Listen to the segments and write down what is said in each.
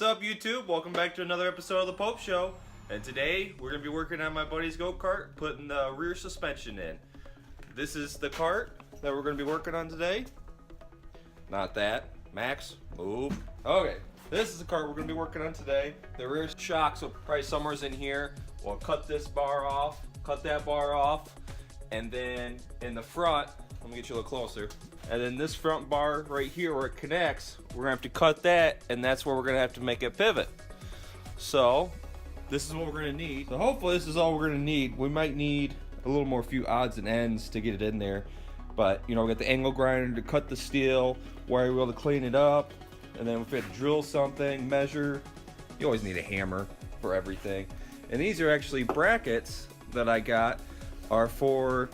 What's up, YouTube? Welcome back to another episode of the Pope Show. And today we're going to be working on my buddy's go-kart, putting the rear suspension in. This is the cart that we're going to be working on today. Not that. Max, move. Okay, this is the cart we're going to be working on today. The rear shocks will probably somewhere's in here. We'll cut this bar off, cut that bar off, and then in the front, let me get you a little closer. And then this front bar right here where it connects, we're gonna have to cut that, and that's where we're gonna have to make it pivot. So this is what we're gonna need. So hopefully this is all we're gonna need. We might need a little more few odds and ends to get it in there. But you know, we got the angle grinder to cut the steel, wire wheel to clean it up, and then if we have to drill something, measure, you always need a hammer for everything. And these are actually brackets that I got are for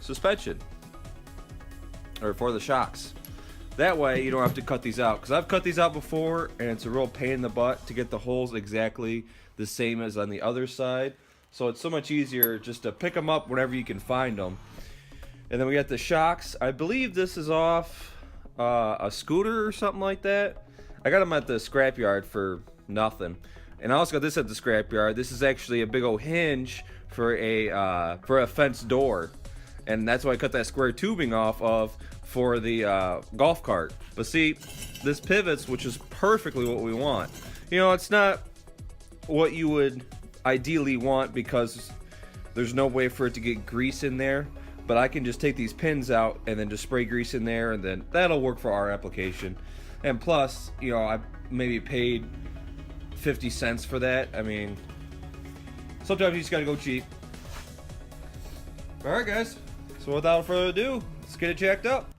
suspension. Or for the shocks. That way you don't have to cut these out, because I've cut these out before and it's a real pain in the butt to get the holes exactly the same as on the other side. So it's so much easier just to pick them up whenever you can find them. And then we got the shocks. I believe this is off a scooter or something like that. I got them at the scrapyard for nothing. And I also got this at the scrapyard. This is actually a big old hinge for a fence door. And that's why I cut that square tubing off of for the golf cart. But see, this pivots, which is perfectly what we want. You know, it's not what you would ideally want because there's no way for it to get grease in there. But I can just take these pins out and then just spray grease in there, and then that'll work for our application. And plus, you know, I maybe paid 50 cents for that. I mean, sometimes you just gotta go cheap. Alright guys, so without further ado, let's get it jacked up.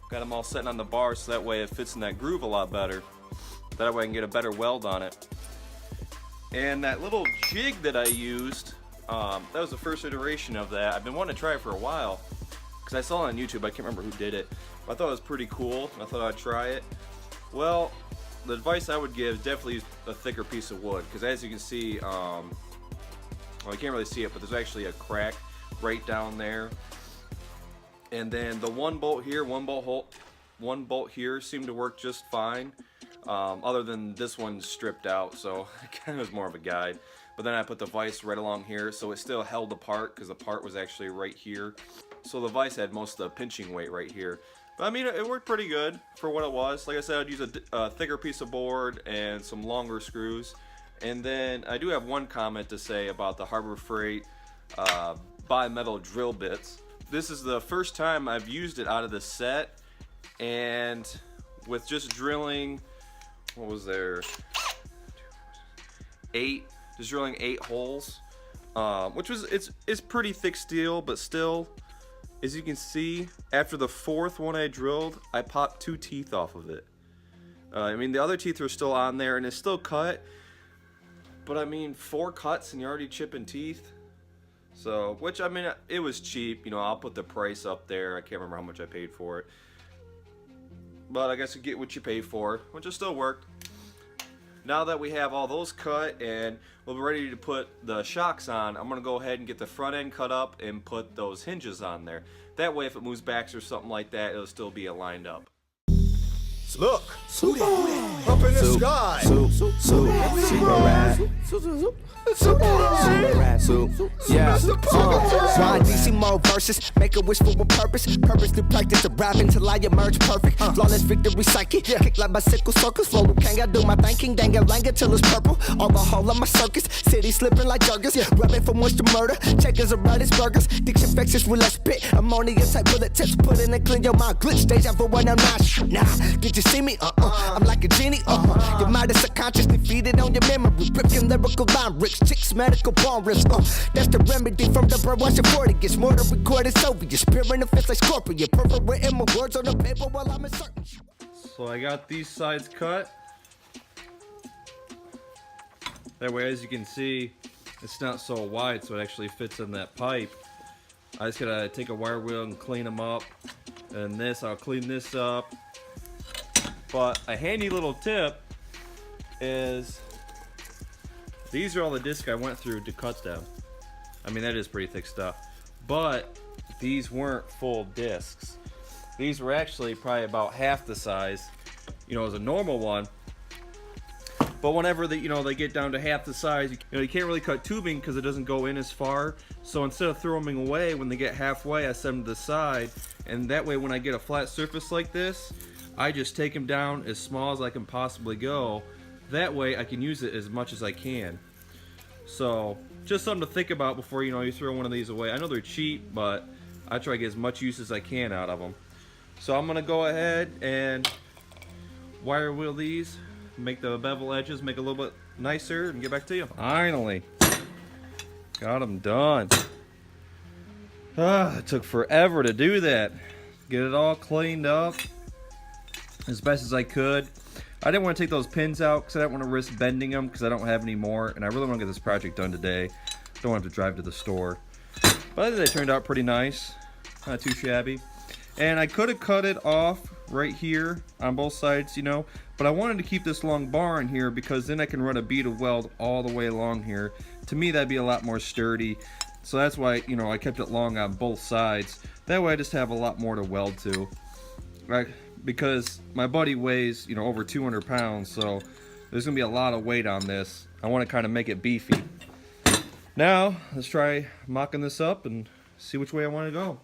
Got them all setting on the bar so that way it fits in that groove a lot better. That way I can get a better weld on it. And that little jig that I used, that was the first iteration of that. I've been wanting to try it for a while because I saw it on YouTube. I can't remember who did it. But I thought it was pretty cool. I thought I'd try it. Well, the advice I would give is definitely use a thicker piece of wood, because as you can see, well, you can't really see it, but there's actually a crack right down there. And then the one bolt here, one bolt here seemed to work just fine, other than this one's stripped out, so it kind of was more of a guide. But then I put the vise right along here, so it still held apart because the part was actually right here. So the vise had most of the pinching weight right here. But I mean, it worked pretty good for what it was. Like I said, I'd use a thicker piece of board and some longer screws. And then I do have one comment to say about the Harbor Freight bi-metal drill bits. This is the first time I've used it out of the set, and with just drilling, what was there, just drilling 8 holes, which was, it's pretty thick steel, but still, as you can see, after the 4th one I drilled, I popped 2 teeth off of it. I mean, the other teeth are still on there and it's still cut, but I mean, 4 cuts and you're already chipping teeth. So, which, I mean, it was cheap, you know, I'll put the price up there. I can't remember how much I paid for it. But I guess you get what you pay for, which it still worked. now that we have all those cut and we'll be ready to put the shocks on, I'm going to go ahead and get the front end cut up and put those hinges on there. That way if it moves back or something like that, it'll still be aligned up. Look, up in the sky. Yeah. Ryan DC mode versus make a wish for a purpose. Purpose to practice to rap until I emerge perfect. Flawless victory psychic. Kick like bicycle circles. Flow Kang, I do my thinking. Dang it, langa till it's purple. All the whole of my circus. City slipping like jerkers. Rubbing from what's to murder. Checkers are right as burgers. Diction infectious with less spit. Ammonia type bullet tips. Put in and clean your mind. Glitch deja vu when I'm not. Nah, did you see me? I'm like a genie. Your mind is subconsciously feeded on your memory. Ripping lyrical line rips. Chicks medical bone rips. That's the remedy from the bird watching 40. Gets more to record it's over. Your spirit in the fist like scorpion. Perfect written my words on the paper while I'm uncertain. So I got these sides cut. That way, as you can see, it's not so wide, so it actually fits in that pipe. I just gotta take a wire wheel and clean them up. And this, I'll clean this up. But a handy little tip is these are all the discs I went through to cut them. I mean, that is pretty thick stuff. But these weren't full discs. These were actually probably about half the size, as a normal one. But whenever they get down to half the size, you can't really cut tubing because it doesn't go in as far. So instead of throwing them away, when they get halfway, I set them to the side. And that way, when I get a flat surface like this, I just take them down as small as I can possibly go. That way, I can use it as much as I can. So just something to think about before you throw one of these away. I know they're cheap, but I try to get as much use as I can out of them. So I'm gonna go ahead and wire wheel these, make the bevel edges make a little bit nicer, and get back to you. Finally got them done. It took forever to do that. Get it all cleaned up as best as I could. I didn't want to take those pins out because I didn't want to risk bending them because I don't have any more, and I really want to get this project done today. Don't want to drive to the store. But I think they turned out pretty nice. Not too shabby. And I could have cut it off right here on both sides, but I wanted to keep this long bar in here because then I can run a bead of weld all the way along here. To me, that'd be a lot more sturdy. So that's why, I kept it long on both sides. That way I just have a lot more to weld to. Right? Because my buddy weighs, over 200 pounds, so there's going to be a lot of weight on this. I want to kind of make it beefy. Now, let's try mocking this up and see which way I want to go.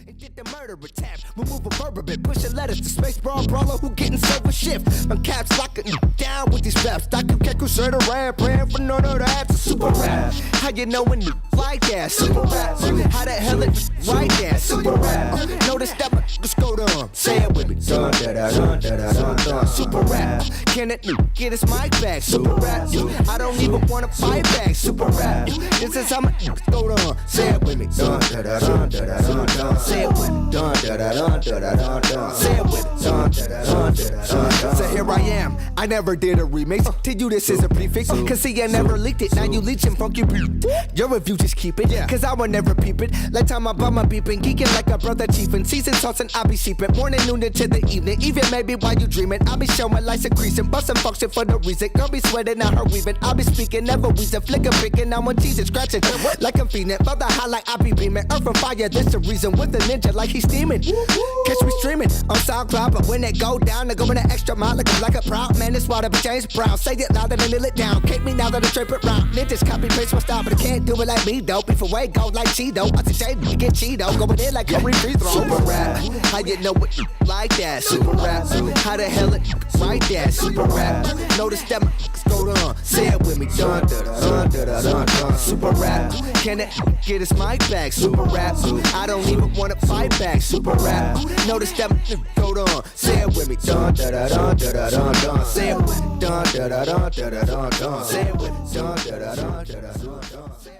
And get the murderer tab, remove a verb a bit, pushing letters to space brawler who getting silver shift. On caps locking down with these raps. Doc, you can't crusade around, praying for none of that. It's a super rap. How you know when you like that? Super rap. How the hell it right there? Super rap. Notice that let's go down. Say it with me. Dun, da, da, dun, da, da, dun, dun. Super rap. Can it get his mic back? Super rap. I don't even want to fight back. Super rap. This is how my go down. Say it with me. Dun, da, da, dun, da, da, dun, dun. Say it with me. Dun, da, da, dun, da, da, dun, dun. Say it with me. Dun, da, da, dun, da, da, dun, dun. So here I am. I never did a remix. To you this is a prefix. Cause see I never leaked it. Now you leeching funky beat. Your review just keep it. Cause I will never peep it. Like time I bought my beeping. Geeking like a brother chiefin'. Season tossing I be seeping. Morning, noon into the evening. Even maybe while you dreaming. I be showing lights increasing. Bustin' function for no reason. Girl be sweating out her weaving. I be speaking. Never wheezing. Flicking, picking. I'm on teasing. Scratching. Like I'm feeding. By the highlight I be beaming. Earth on fire. This the reason. With a ninja like he's steaming. Catch me streaming on SoundCloud. But when it go down, they go in the extra mile. Like a proud man. It's water but James Brown. Say it louder than nail it down. Cake me now that I drape it round. Ninjas copy paste my style. But I can't do it like me though. Before way go like Cheeto. I say Jay get Cheeto. Going in like Curry free throw. Super rap. How you know it like that? Super rap. How the hell it right there? Super rap. Notice that my go on. Say it with me. Dun dun dun dun dun dun. Super rap. Can it get his mic back? Super rap. I don't even wanna fight back. Super rap. Notice that my go on. Say it with me. Dun dun dun dun dun dun. Say it with me. Dun dun dun dun dun dun. Say it with me. Dun dun dun dun dun dun.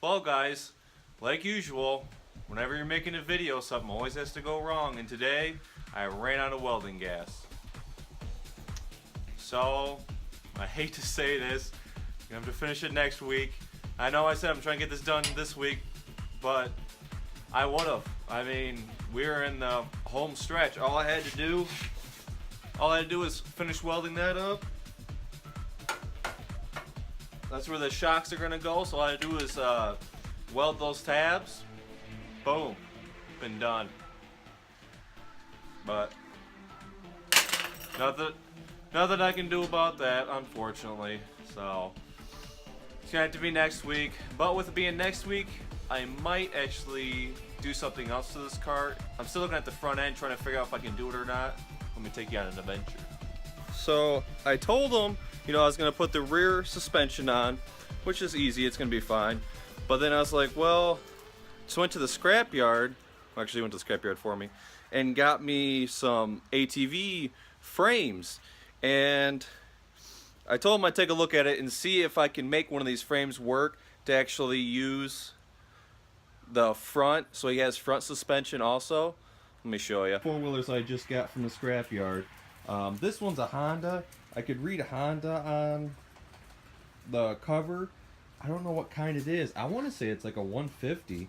Well, guys, like usual, whenever you're making a video, something always has to go wrong. And today, I ran out of welding gas. So, I hate to say this, I'm gonna have to finish it next week. I know I said I'm trying to get this done this week, but I would've. I mean, we're in the home stretch. All I had to do was finish welding that up, That's where the shocks are gonna go. So all I do is weld those tabs. Boom, been done. But nothing I can do about that, unfortunately. So it's gonna have to be next week. But with it being next week, I might actually do something else to this cart. I'm still looking at the front end, trying to figure out if I can do it or not. Let me take you on an adventure. So I told them, you know, I was gonna put the rear suspension on, which is easy, it's gonna be fine. But then I was like, well, just went to the scrapyard, actually went to the scrapyard for me, and got me some ATV frames. And I told him I'd take a look at it and see if I can make one of these frames work to actually use the front, so he has front suspension also. Let me show you. Four-wheelers I just got from the scrapyard. This one's a Honda. I could read Honda on the cover. I don't know what kind it is. I want to say it's like a 150.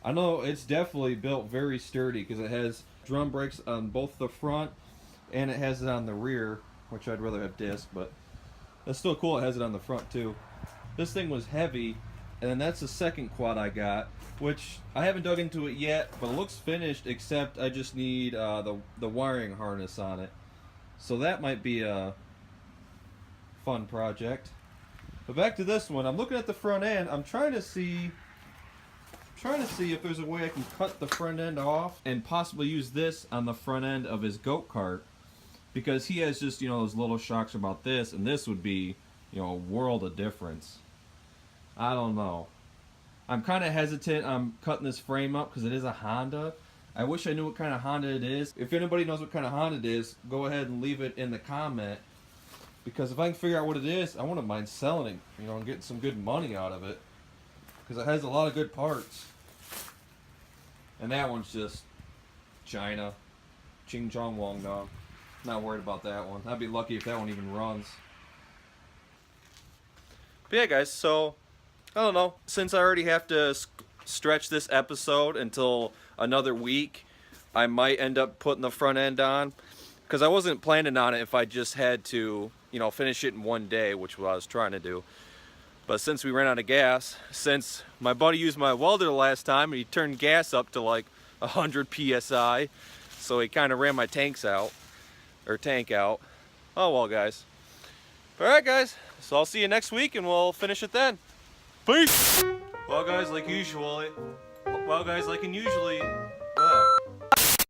I know it's definitely built very sturdy because it has drum brakes on both the front and it has it on the rear, which I'd rather have disc, but that's still cool. It has it on the front too. This thing was heavy, and then that's the second quad I got, which I haven't dug into it yet, but it looks finished, except I just need the wiring harness on it. So that might be a fun project. But back to this one, I'm looking at the front end. I'm trying to see if there's a way I can cut the front end off and possibly use this on the front end of his goat cart, because he has just, you know, those little shocks about this, and this would be, you know, a world of difference. I don't know. I'm kind of hesitant on cutting this frame up because it is a Honda. I wish I knew what kind of Honda it is. If anybody knows what kind of Honda it is, go ahead and leave it in the comment, because if I can figure out what it is, I wouldn't mind selling it, you know, and getting some good money out of it, because it has a lot of good parts. And that one's just China. Ching Chong Wong Dong. Not worried about that one. I'd be lucky if that one even runs. But yeah, guys, so I don't know. Since I already have to stretch this episode until another week, I might end up putting the front end on, because I wasn't planning on it if I just had to, you know, finish it in one day, which was what I was trying to do. But since we ran out of gas, since my buddy used my welder the last time and he turned gas up to like 100 psi, so he kind of ran my tank out. Oh well, guys. Alright, guys, so I'll see you next week and we'll finish it then. Peace! Well, guys, like usually